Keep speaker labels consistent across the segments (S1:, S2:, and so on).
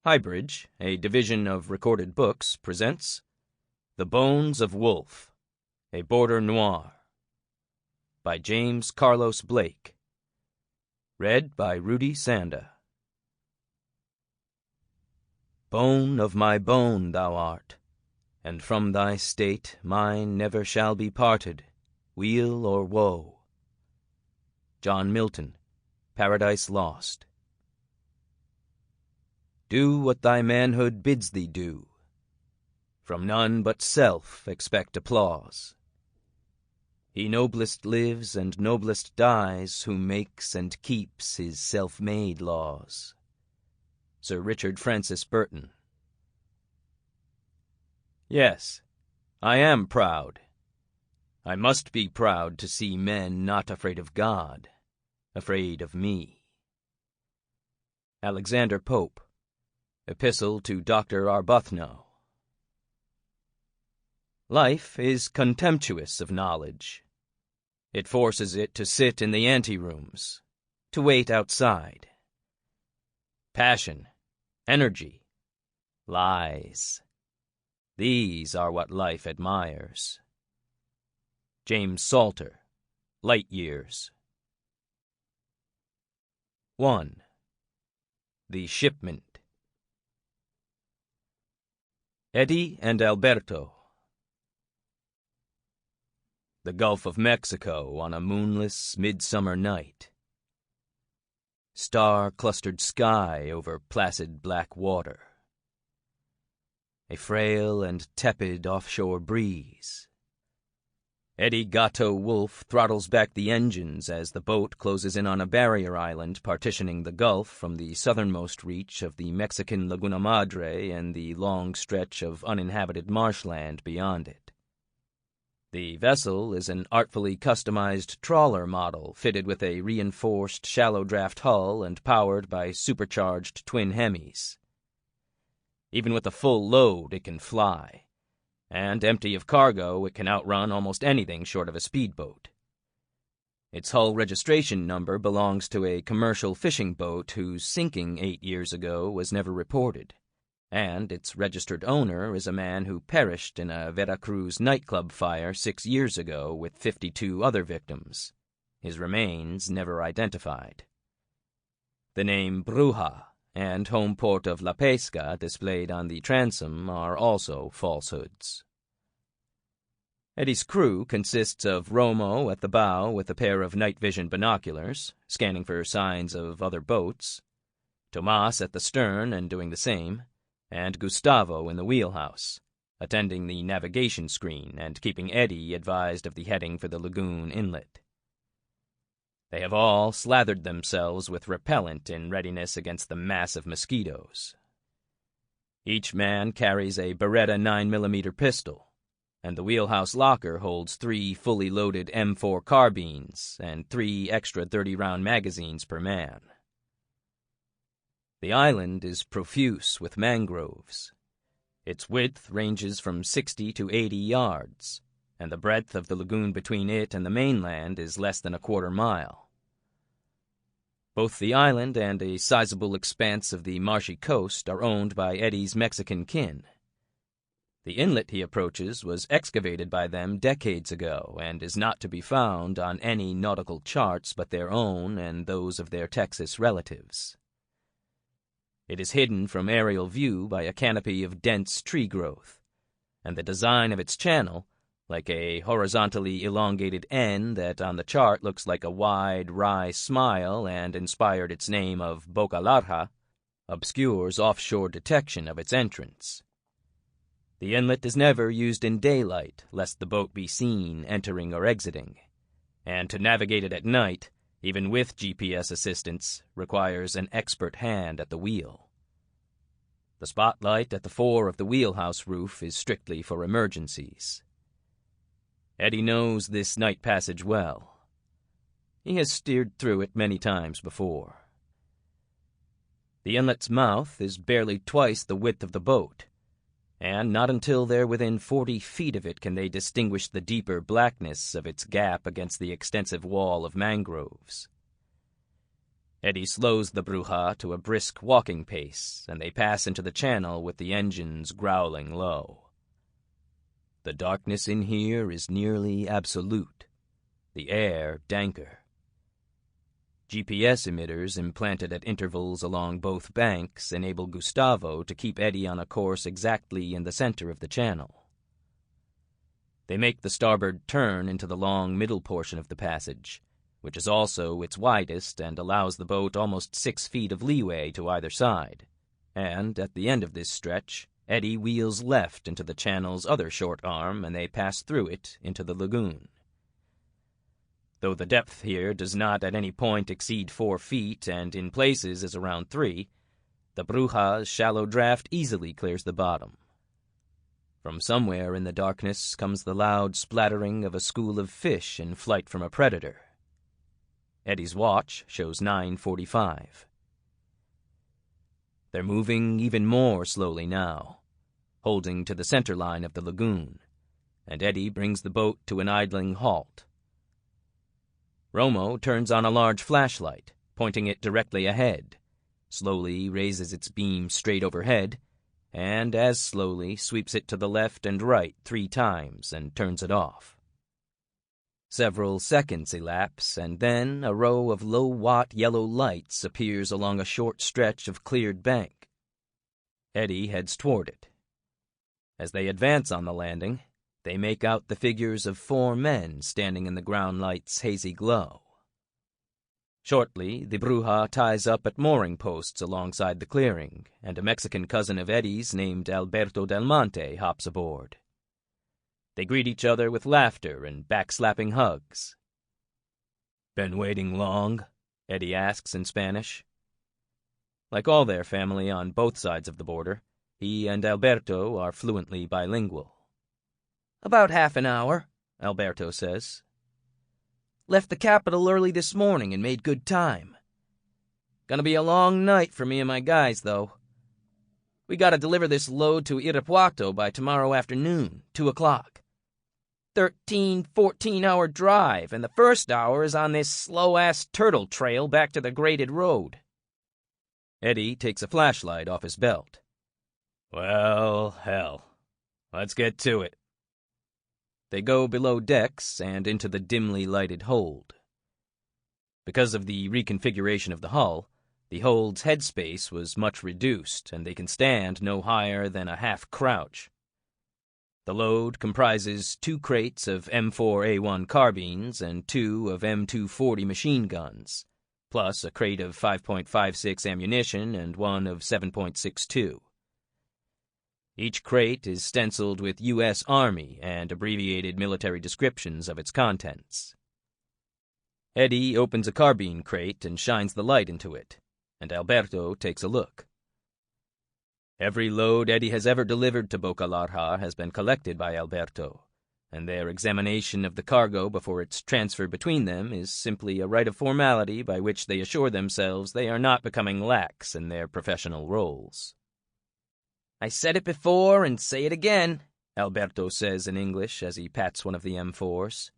S1: HighBridge, a division of Recorded Books, presents The Bones of Wolfe, a Border Noir, by James Carlos Blake. Read by Rudy Sanda. Bone of my bone thou art, and from thy state mine never shall be parted, weal or woe. John Milton, Paradise Lost. Do what thy manhood bids thee do. From none but self expect applause. He noblest lives and noblest dies who makes and keeps his self-made laws. Sir Richard Francis Burton. Yes, I am proud. I must be proud to see men not afraid of God, afraid of me. Alexander Pope, Epistle to Dr. Arbuthnot. Life is contemptuous of knowledge. It forces it to sit in the anterooms, to wait outside. Passion, energy, lies. These are what life admires. James Salter, Light Years. 1. The Shipment. Eddie and Alberto. The Gulf of Mexico on a moonless midsummer night. Star-clustered sky over placid black water. A frail and tepid offshore breeze. Eddie Gato Wolfe throttles back the engines as the boat closes in on a barrier island partitioning the Gulf from the southernmost reach of the Mexican Laguna Madre and the long stretch of uninhabited marshland beyond it. The vessel is an artfully customized trawler model fitted with a reinforced shallow-draft hull and powered by supercharged twin Hemis. Even with a full load, it can fly. And empty of cargo, it can outrun almost anything short of a speedboat. Its hull registration number belongs to a commercial fishing boat whose sinking 8 years ago was never reported, and its registered owner is a man who perished in a Veracruz nightclub fire 6 years ago with 52 other victims, his remains never identified. The name Bruja and home port of La Pesca displayed on the transom are also falsehoods. Eddie's crew consists of Romo at the bow with a pair of night vision binoculars, scanning for signs of other boats, Tomas at the stern and doing the same, and Gustavo in the wheelhouse, attending the navigation screen and keeping Eddie advised of the heading for the lagoon inlet. They have all slathered themselves with repellent in readiness against the mass of mosquitoes. Each man carries a Beretta 9mm pistol, and the wheelhouse locker holds 3 fully loaded M4 carbines and 3 extra 30-round magazines per man. The island is profuse with mangroves. Its width ranges from 60 to 80 yards, and the breadth of the lagoon between it and the mainland is less than a quarter mile. Both the island and a sizable expanse of the marshy coast are owned by Eddie's Mexican kin. The inlet he approaches was excavated by them decades ago and is not to be found on any nautical charts but their own and those of their Texas relatives. It is hidden from aerial view by a canopy of dense tree growth, and the design of its channel, like a horizontally elongated N that on the chart looks like a wide, wry smile and inspired its name of Boca Larga, obscures offshore detection of its entrance. The inlet is never used in daylight, lest the boat be seen entering or exiting, and to navigate it at night, even with GPS assistance, requires an expert hand at the wheel. The spotlight at the fore of the wheelhouse roof is strictly for emergencies. Eddie knows this night passage well. He has steered through it many times before. The inlet's mouth is barely twice the width of the boat, and not until they're within 40 feet of it can they distinguish the deeper blackness of its gap against the extensive wall of mangroves. Eddie slows the Bruja to a brisk walking pace, and they pass into the channel with the engines growling low. The darkness in here is nearly absolute, the air danker. GPS emitters implanted at intervals along both banks enable Gustavo to keep Eddie on a course exactly in the center of the channel. They make the starboard turn into the long middle portion of the passage, which is also its widest and allows the boat almost 6 feet of leeway to either side. And at the end of this stretch, Eddie wheels left into the channel's other short arm, and they pass through it into the lagoon. Though the depth here does not at any point exceed 4 feet and in places is around 3, the Bruja's shallow draft easily clears the bottom. From somewhere in the darkness comes the loud splattering of a school of fish in flight from a predator. Eddie's watch shows 9:45. They're moving even more slowly now, holding to the center line of the lagoon, and Eddie brings the boat to an idling halt. Romo turns on a large flashlight, pointing it directly ahead, slowly raises its beam straight overhead, and as slowly sweeps it to the left and right 3 times and turns it off. Several seconds elapse, and then a row of low-watt yellow lights appears along a short stretch of cleared bank. Eddie heads toward it. As they advance on the landing, they make out the figures of 4 men standing in the ground light's hazy glow. Shortly, the Bruja ties up at mooring posts alongside the clearing, and a Mexican cousin of Eddie's named Alberto Del Monte hops aboard. They greet each other with laughter and backslapping hugs. "Been waiting long?" Eddie asks in Spanish. Like all their family on both sides of the border, he and Alberto are fluently bilingual. "About half an hour," Alberto says. "Left the capital early this morning and made good time. Gonna be a long night for me and my guys, though. We gotta deliver this load to Irapuato by tomorrow afternoon, 2 o'clock. 14-hour drive, and the first hour is on this slow-ass turtle trail back to the graded road." Eddie takes a flashlight off his belt. "Well, hell. Let's get to it." They go below decks and into the dimly lighted hold. Because of the reconfiguration of the hull, the hold's headspace was much reduced, and they can stand no higher than a half crouch. The load comprises 2 crates of M4A1 carbines and 2 of M240 machine guns, plus a crate of 5.56 ammunition and 1 of 7.62. Each crate is stenciled with U.S. Army and abbreviated military descriptions of its contents. Eddie opens a carbine crate and shines the light into it, and Alberto takes a look. Every load Eddie has ever delivered to Boca Larga has been collected by Alberto, and their examination of the cargo before it's transferred between them is simply a rite of formality by which they assure themselves they are not becoming lax in their professional roles. "I said it before and say it again," Alberto says in English as he pats one of the M4s.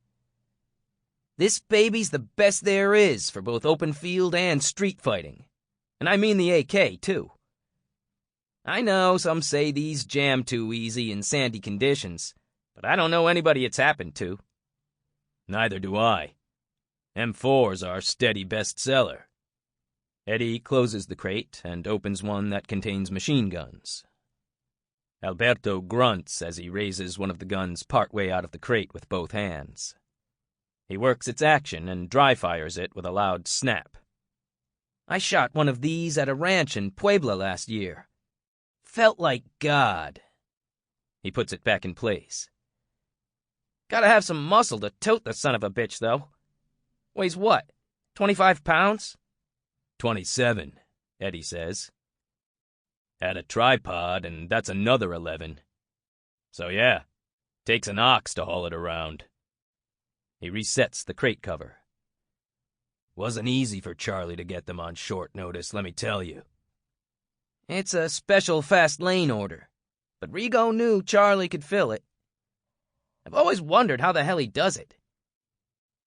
S1: "This baby's the best there is for both open field and street fighting. And I mean the AK, too. I know some say these jam too easy in sandy conditions, but I don't know anybody it's happened to." "Neither do I. M4's our steady bestseller." Eddie closes the crate and opens one that contains machine guns. Alberto grunts as he raises one of the guns partway out of the crate with both hands. He works its action and dry-fires it with a loud snap. "I shot one of these at a ranch in Puebla last year. Felt like God." He puts it back in place. "Gotta have some muscle to tote the son of a bitch, though. Weighs what, 25 pounds?
S2: 27, Eddie says. Add a tripod, and that's another 11. So yeah, takes an ox to haul it around." He resets the crate cover. "Wasn't easy for Charlie to get them on short notice, let me tell you."
S1: "It's a special fast lane order, but Rigo knew Charlie could fill it. I've always wondered how the hell he does it.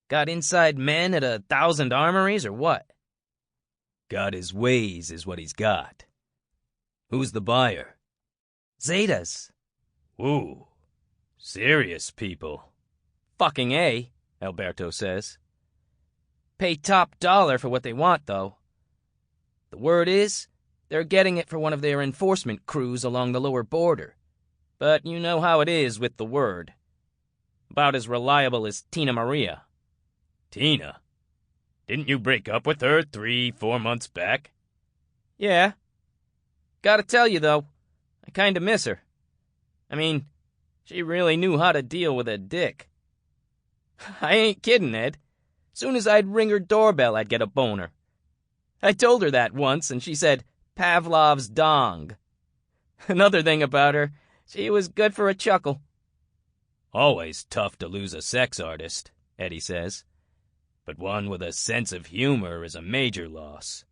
S1: Got inside men at 1,000 armories or what?"
S2: Got his ways is what he's got. Who's the buyer?
S1: Zetas.
S2: Woo. Serious people.
S1: Fucking A, Alberto says. Pay top dollar for what they want, though. The word is, they're getting it for one of their enforcement crews along the lower border. But you know how it is with the word. About as reliable as Tina Maria.
S2: Tina? Didn't you break up with her 3-4 months back?
S1: Yeah. Gotta tell you, though, I kinda miss her. I mean, she really knew how to deal with a dick. I ain't kidding, Ed. Soon as I'd ring her doorbell, I'd get a boner. I told her that once, and she said, Pavlov's dong. Another thing about her, she was good for a chuckle.
S2: Always tough to lose a sex artist, Eddie says. But one with a sense of humor is a major loss.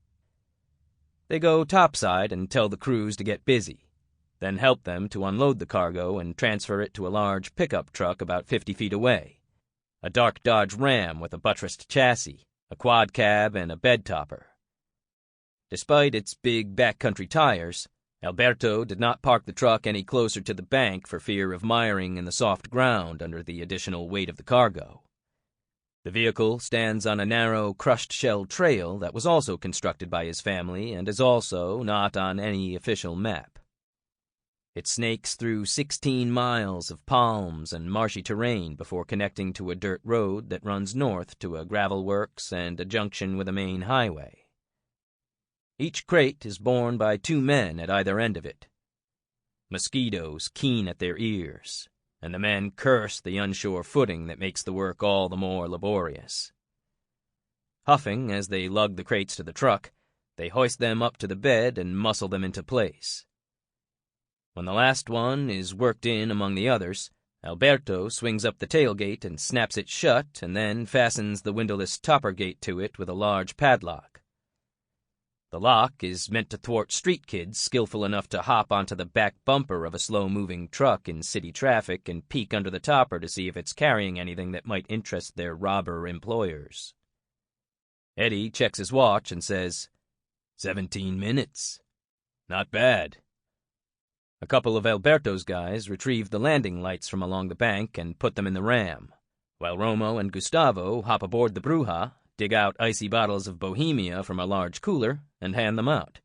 S1: They go topside and tell the crews to get busy, then help them to unload the cargo and transfer it to a large pickup truck about 50 feet away. A dark Dodge Ram with a buttressed chassis, a quad cab, and a bed topper. Despite its big backcountry tires, Alberto did not park the truck any closer to the bank for fear of miring in the soft ground under the additional weight of the cargo. The vehicle stands on a narrow, crushed-shell trail that was also constructed by his family and is also not on any official map. It snakes through 16 miles of palms and marshy terrain before connecting to a dirt road that runs north to a gravel works and a junction with a main highway. Each crate is borne by 2 men at either end of it. Mosquitoes keen at their ears, and the men curse the unsure footing that makes the work all the more laborious. Huffing as they lug the crates to the truck, they hoist them up to the bed and muscle them into place. When the last one is worked in among the others, Alberto swings up the tailgate and snaps it shut and then fastens the windowless topper gate to it with a large padlock. The lock is meant to thwart street kids skillful enough to hop onto the back bumper of a slow-moving truck in city traffic and peek under the topper to see if it's carrying anything that might interest their robber employers. Eddie checks his watch and says, 17 minutes. Not bad. A couple of Alberto's guys retrieve the landing lights from along the bank and put them in the Ram, while Romo and Gustavo hop aboard the Bruja, dig out icy bottles of Bohemia from a large cooler, and hand them out.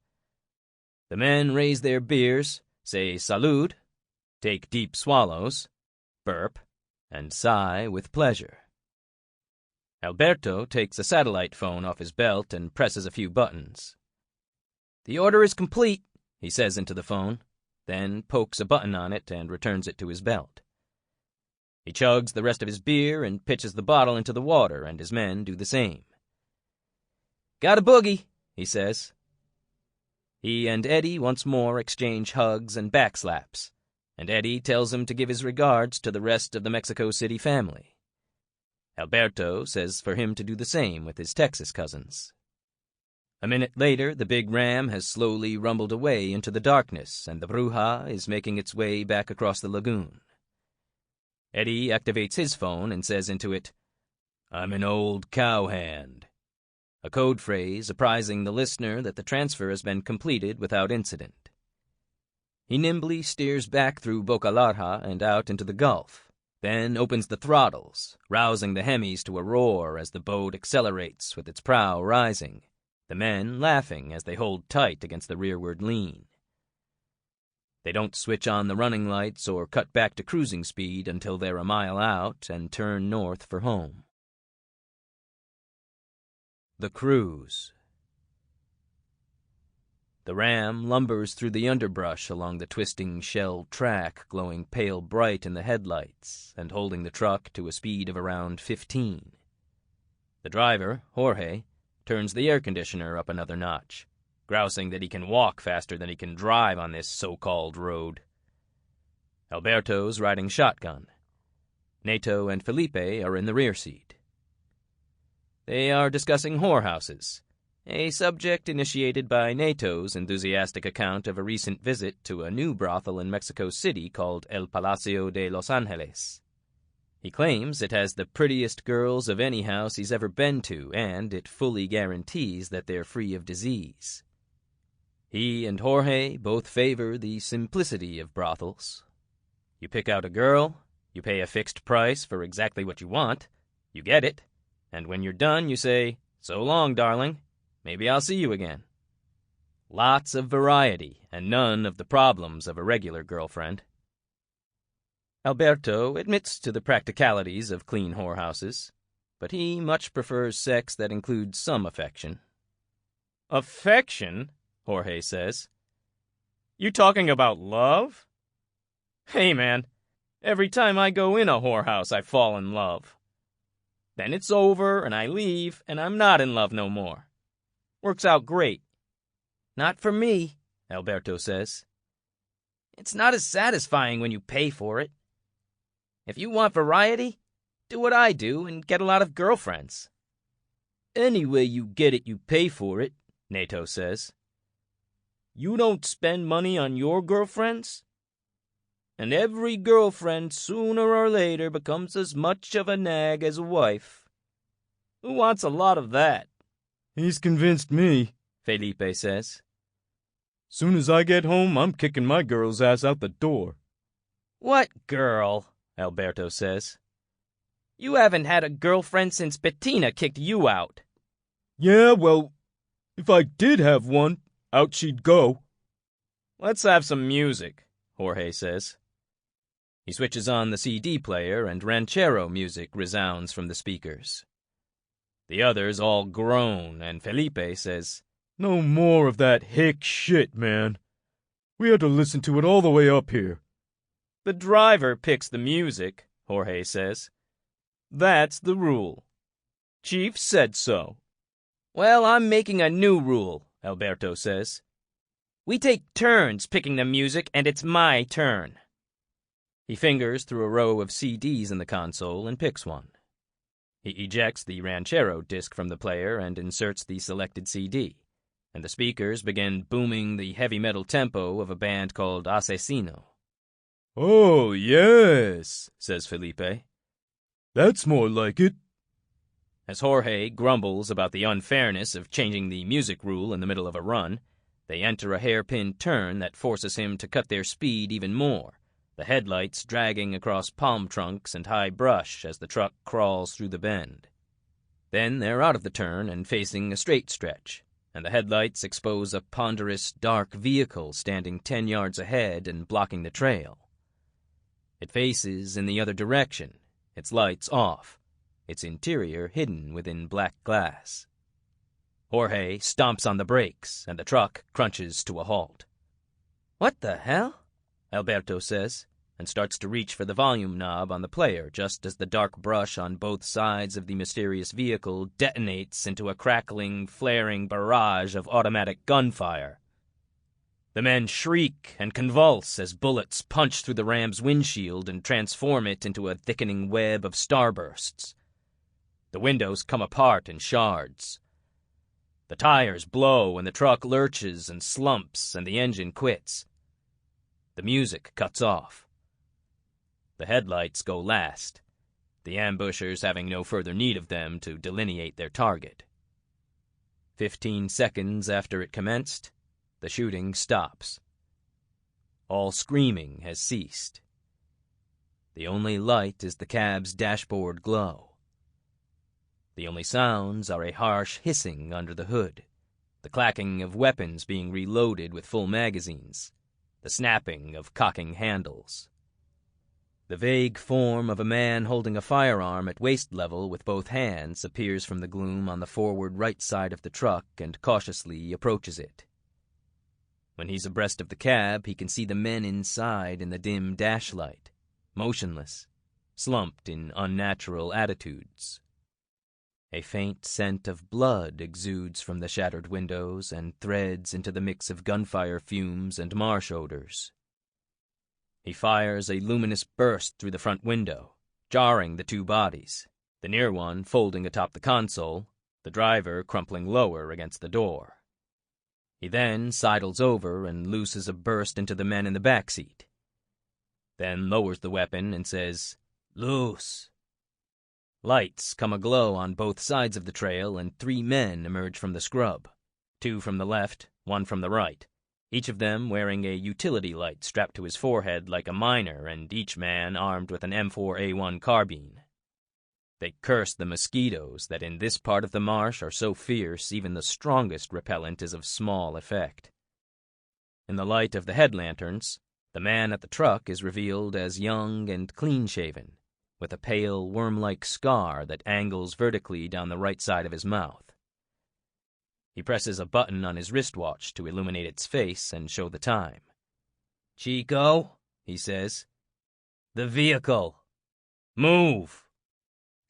S1: The men raise their beers, say salud, take deep swallows, burp, and sigh with pleasure. Alberto takes a satellite phone off his belt and presses a few buttons. The order is complete, he says into the phone, then pokes a button on it and returns it to his belt. He chugs the rest of his beer and pitches the bottle into the water, and his men do the same. Got a boogie, he says. He and Eddie once more exchange hugs and backslaps, and Eddie tells him to give his regards to the rest of the Mexico City family. Alberto says for him to do the same with his Texas cousins. A minute later, the big Ram has slowly rumbled away into the darkness, and the Bruja is making its way back across the lagoon. Eddie activates his phone and says into it, I'm an old cowhand, a code phrase apprising the listener that the transfer has been completed without incident. He nimbly steers back through Boca Larga and out into the Gulf, then opens the throttles, rousing the Hemis to a roar as the boat accelerates with its prow rising, the men laughing as they hold tight against the rearward lean. They don't switch on the running lights or cut back to cruising speed until they're a mile out and turn north for home. The cruise. The Ram lumbers through the underbrush along the twisting shell track, glowing pale bright in the headlights and holding the truck to a speed of around 15. The driver, Jorge, turns the air conditioner up another notch, grousing that he can walk faster than he can drive on this so-called road. Alberto's riding shotgun. Nato and Felipe are in the rear seat. They are discussing whorehouses, a subject initiated by Nato's enthusiastic account of a recent visit to a new brothel in Mexico City called El Palacio de Los Angeles. He claims it has the prettiest girls of any house he's ever been to, and it fully guarantees that they're free of disease. He and Jorge both favor the simplicity of brothels. You pick out a girl, you pay a fixed price for exactly what you want, you get it, and when you're done you say, "So long, darling, maybe I'll see you again." Lots of variety, and none of the problems of a regular girlfriend. Alberto admits to the practicalities of clean whorehouses, but he much prefers sex that includes some affection.
S2: Affection? Jorge says. You talking about love? Hey, man, every time I go in a whorehouse, I fall in love. Then it's over, and I leave, and I'm not in love no more. Works out great.
S1: Not for me, Alberto says. It's not as satisfying when you pay for it. If you want variety, do what I do and get a lot of girlfriends. Any way you get it, you pay for it, Nato says. You don't spend money on your girlfriends? And every girlfriend sooner or later becomes as much of a nag as a wife. Who wants a lot of that?
S2: He's convinced me, Felipe says. Soon as I get home, I'm kicking my girl's ass out the door.
S1: What girl? Alberto says. You haven't had a girlfriend since Bettina kicked you out.
S2: Yeah, well, if I did have one, out she'd go.
S1: Let's have some music, Jorge says. He switches on the CD player and ranchero music resounds from the speakers. The others all groan, and Felipe says,
S2: No more of that hick shit, man. We had to listen to it all the way up here.
S1: The driver picks the music, Jorge says. That's the rule. Chief said so. Well, I'm making a new rule, Alberto says. We take turns picking the music, and it's my turn. He fingers through a row of CDs in the console and picks one. He ejects the ranchero disc from the player and inserts the selected CD, and the speakers begin booming the heavy metal tempo of a band called Asesino.
S2: Oh, yes, says Felipe. That's more like it.
S1: As Jorge grumbles about the unfairness of changing the music rule in the middle of a run, they enter a hairpin turn that forces him to cut their speed even more, the headlights dragging across palm trunks and high brush as the truck crawls through the bend. Then they're out of the turn and facing a straight stretch, and the headlights expose a ponderous, dark vehicle standing 10 yards ahead and blocking the trail. It faces in the other direction, its lights off, its interior hidden within black glass. Jorge stomps on the brakes, and the truck crunches to a halt. What the hell? Alberto says, and starts to reach for the volume knob on the player just as the dark brush on both sides of the mysterious vehicle detonates into a crackling, flaring barrage of automatic gunfire. The men shriek and convulse as bullets punch through the Ram's windshield and transform it into a thickening web of starbursts. The windows come apart in shards. The tires blow and the truck lurches and slumps and the engine quits. The music cuts off. The headlights go last, the ambushers having no further need of them to delineate their target. 15 seconds after it commenced, the shooting stops. All screaming has ceased. The only light is the cab's dashboard glow. The only sounds are a harsh hissing under the hood, the clacking of weapons being reloaded with full magazines, the snapping of cocking handles. The vague form of a man holding a firearm at waist level with both hands appears from the gloom on the forward right side of the truck and cautiously approaches it. When he's abreast of the cab, he can see the men inside in the dim dashlight, motionless, slumped in unnatural attitudes. A faint scent of blood exudes from the shattered windows and threads into the mix of gunfire fumes and marsh odors. He fires a luminous burst through the front window, jarring the two bodies, the near one folding atop the console, the driver crumpling lower against the door. He then sidles over and looses a burst into the men in the back seat. Then lowers the weapon and says, "Loose," Lights come aglow on both sides of the trail, and 3 men emerge from the scrub. 2 from the left, 1 from the right, each of them wearing a utility light strapped to his forehead like a miner, and each man armed with an M4A1 carbine. They curse the mosquitoes that in this part of the marsh are so fierce even the strongest repellent is of small effect. In the light of the head lanterns, the man at the truck is revealed as young and clean-shaven, with a pale, worm-like scar that angles vertically down the right side of his mouth. He presses a button on his wristwatch to illuminate its face and show the time. "Chico," he says, "the vehicle. Move."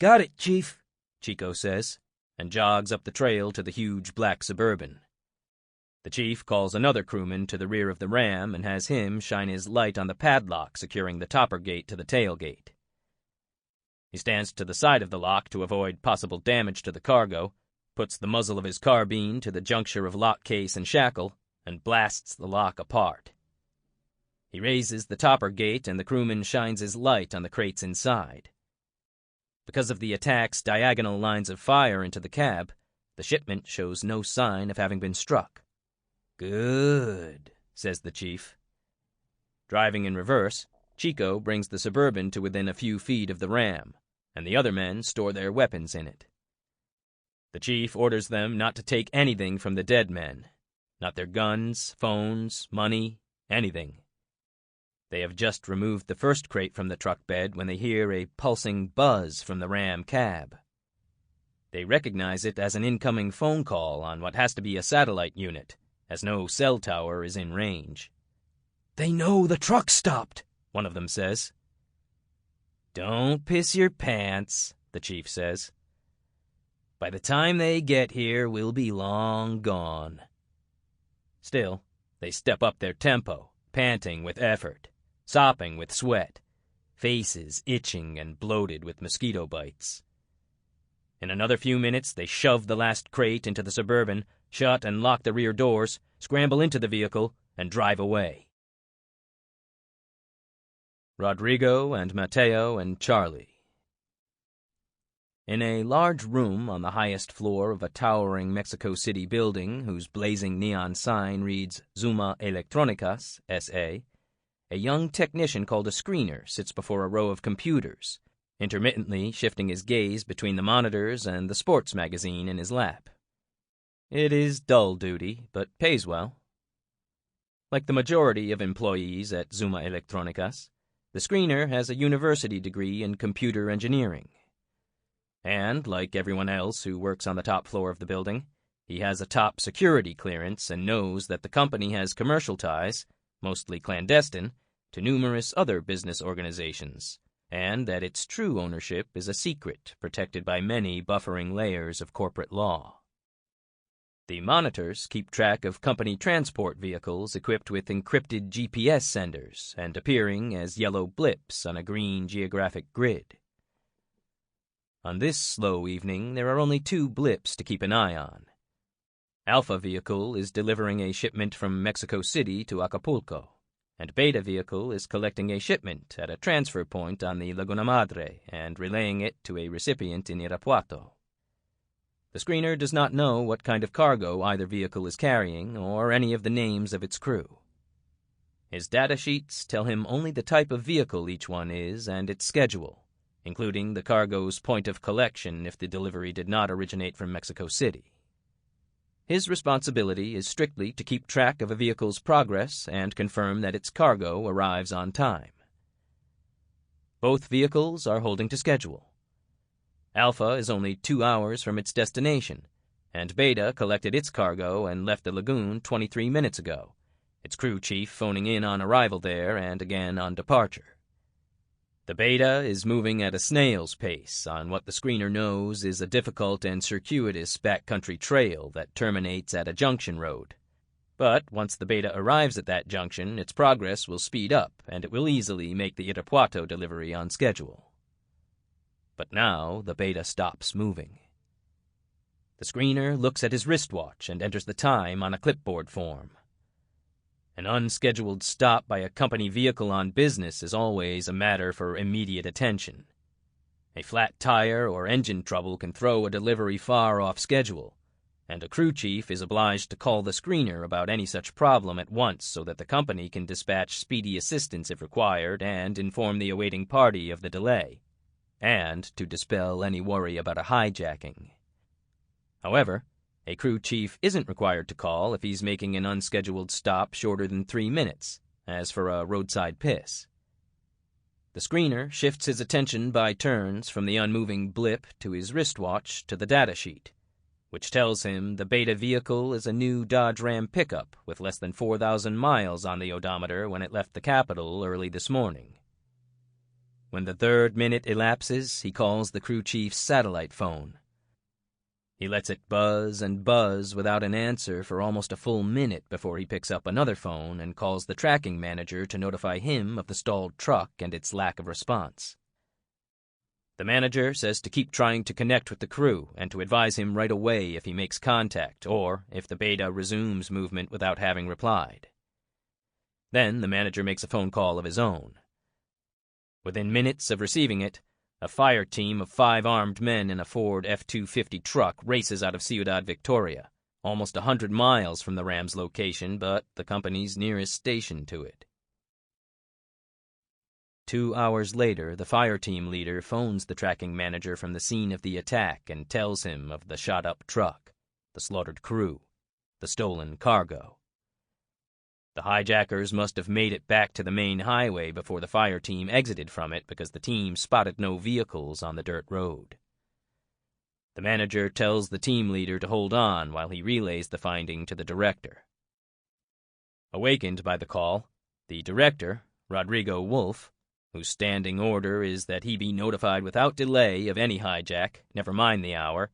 S1: "Got it, Chief," Chico says, and jogs up the trail to the huge black Suburban. The chief calls another crewman to the rear of the Ram and has him shine his light on the padlock securing the topper gate to the tailgate. He stands to the side of the lock to avoid possible damage to the cargo, puts the muzzle of his carbine to the juncture of lock case and shackle, and blasts the lock apart. He raises the topper gate and the crewman shines his light on the crates inside. Because of the attack's diagonal lines of fire into the cab, the shipment shows no sign of having been struck. "Good," says the chief. Driving in reverse, Chico brings the Suburban to within a few feet of the Ram, and the other men store their weapons in it. The chief orders them not to take anything from the dead men, not their guns, phones, money, anything. They have just removed the first crate from the truck bed when they hear a pulsing buzz from the Ram cab. They recognize it as an incoming phone call on what has to be a satellite unit, as no cell tower is in range. "They know the truck stopped," one of them says. "Don't piss your pants," the chief says. "By the time they get here, we'll be long gone." Still, they step up their tempo, panting with effort, sopping with sweat, faces itching and bloated with mosquito bites. In another few minutes, they shove the last crate into the Suburban, shut and lock the rear doors, scramble into the vehicle, and drive away. Rodrigo and Mateo and Charlie. In a large room on the highest floor of a towering Mexico City building whose blazing neon sign reads Zuma Electronicas, S.A., a young technician called a screener sits before a row of computers, intermittently shifting his gaze between the monitors and the sports magazine in his lap. It is dull duty, but pays well. Like the majority of employees at Zuma Electronicas, the screener has a university degree in computer engineering. And, like everyone else who works on the top floor of the building, he has a top security clearance and knows that the company has commercial ties, mostly clandestine, to numerous other business organizations, and that its true ownership is a secret protected by many buffering layers of corporate law. The monitors keep track of company transport vehicles equipped with encrypted GPS senders and appearing as yellow blips on a green geographic grid. On this slow evening, there are only 2 blips to keep an eye on. Alpha vehicle is delivering a shipment from Mexico City to Acapulco, and Beta vehicle is collecting a shipment at a transfer point on the Laguna Madre and relaying it to a recipient in Irapuato. The screener does not know what kind of cargo either vehicle is carrying or any of the names of its crew. His data sheets tell him only the type of vehicle each one is and its schedule, including the cargo's point of collection if the delivery did not originate from Mexico City. His responsibility is strictly to keep track of a vehicle's progress and confirm that its cargo arrives on time. Both vehicles are holding to schedule. Alpha is only 2 hours from its destination, and Beta collected its cargo and left the lagoon 23 minutes ago, its crew chief phoning in on arrival there and again on departure. The Beta is moving at a snail's pace on what the screener knows is a difficult and circuitous backcountry trail that terminates at a junction road. But once the Beta arrives at that junction, its progress will speed up and it will easily make the Irapuato delivery on schedule. But now the Beta stops moving. The screener looks at his wristwatch and enters the time on a clipboard form. An unscheduled stop by a company vehicle on business is always a matter for immediate attention. A flat tire or engine trouble can throw a delivery far off schedule, and a crew chief is obliged to call the screener about any such problem at once so that the company can dispatch speedy assistance if required and inform the awaiting party of the delay, and to dispel any worry about a hijacking. However, a crew chief isn't required to call if he's making an unscheduled stop shorter than 3 minutes, as for a roadside piss. The screener shifts his attention by turns from the unmoving blip to his wristwatch to the datasheet, which tells him the Beta vehicle is a new Dodge Ram pickup with less than 4,000 miles on the odometer when it left the capital early this morning. When the 3rd minute elapses, he calls the crew chief's satellite phone. He lets it buzz and buzz without an answer for almost a full minute before he picks up another phone and calls the tracking manager to notify him of the stalled truck and its lack of response. The manager says to keep trying to connect with the crew and to advise him right away if he makes contact or if the Beta resumes movement without having replied. Then the manager makes a phone call of his own. Within minutes of receiving it, a fire team of 5 armed men in a Ford F-250 truck races out of Ciudad Victoria, almost 100 miles from the Ram's location, but the company's nearest station to it. 2 hours later, the fire team leader phones the tracking manager from the scene of the attack and tells him of the shot-up truck, the slaughtered crew, the stolen cargo. The hijackers must have made it back to the main highway before the fire team exited from it because the team spotted no vehicles on the dirt road. The manager tells the team leader to hold on while he relays the finding to the director. Awakened by the call, the director, Rodrigo Wolfe, whose standing order is that he be notified without delay of any hijack, never mind the hour,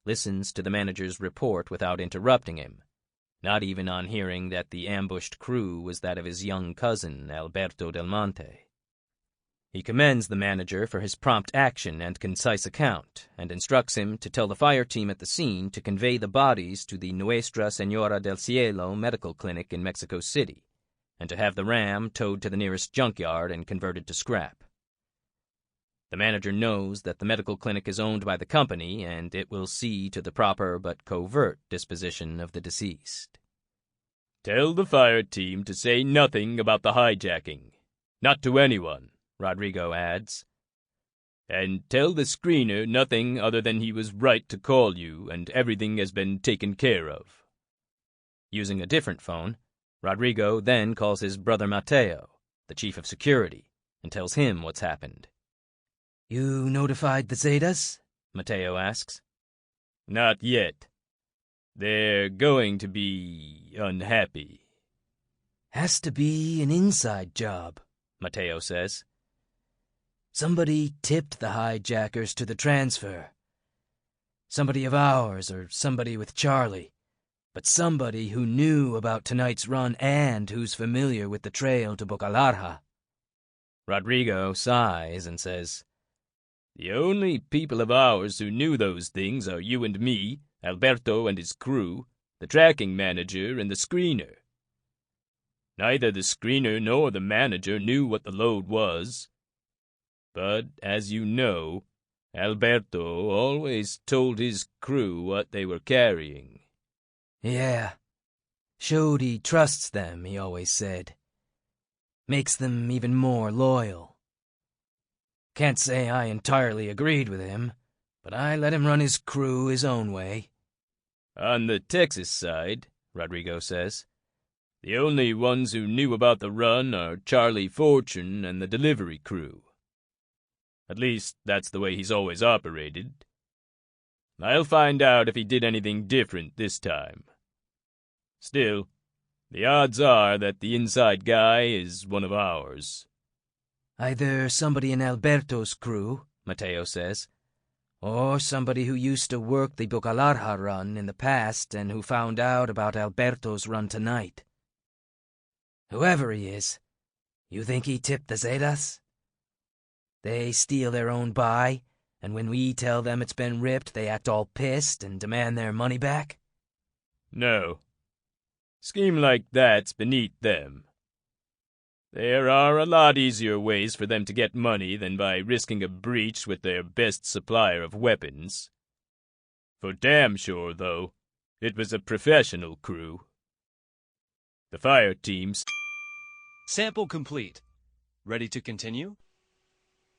S1: listens to the manager's report without interrupting him, not even on hearing that the ambushed crew was that of his young cousin, Alberto Del Monte. He commends the manager for his prompt action and concise account, and instructs him to tell the fire team at the scene to convey the bodies to the Nuestra Señora del Cielo medical clinic in Mexico City, and to have the Ram towed to the nearest junkyard and converted to scrap. The manager knows that the medical clinic is owned by the company, and it will see to the proper but covert disposition of the deceased.
S2: Tell the fire team to say nothing about the hijacking. Not to anyone, Rodrigo adds. And tell the screener nothing other than he was right to call you and everything has been taken care of.
S1: Using a different phone, Rodrigo then calls his brother Mateo, the chief of security, and tells him what's happened.
S3: "You notified the Zetas?"
S1: Mateo asks.
S2: Not yet. They're going to be unhappy.
S3: "Has to be an inside job,"
S1: Mateo says.
S3: "Somebody tipped the hijackers to the transfer. Somebody of ours or somebody with Charlie, but somebody who knew about tonight's run and who's familiar with the trail to Bocalarja."
S1: Rodrigo sighs and says,
S2: The only people of ours who knew those things are you and me, Alberto and his crew, the tracking manager, and the screener. Neither the screener nor the manager knew what the load was. But, as you know, Alberto always told his crew what they were carrying.
S3: "Yeah. Showed he trusts them, he always said. Makes them even more loyal. Can't say I entirely agreed with him, but I let him run his crew his own way."
S2: On the Texas side, Rodrigo says, the only ones who knew about the run are Charlie Fortune and the delivery crew. At least, that's the way he's always operated. I'll find out if he did anything different this time. Still, the odds are that the inside guy is one of ours.
S3: "Either somebody in Alberto's crew," Mateo says, "or somebody who used to work the Bocalarja run in the past and who found out about Alberto's run tonight. Whoever he is, you think he tipped the Zetas? They steal their own buy, and when we tell them it's been ripped, they act all pissed and demand their money back?"
S2: No. Scheme like that's beneath them. There are a lot easier ways for them to get money than by risking a breach with their best supplier of weapons. For damn sure, though, it was a professional crew. The fire teams...
S4: Sample complete. Ready to continue?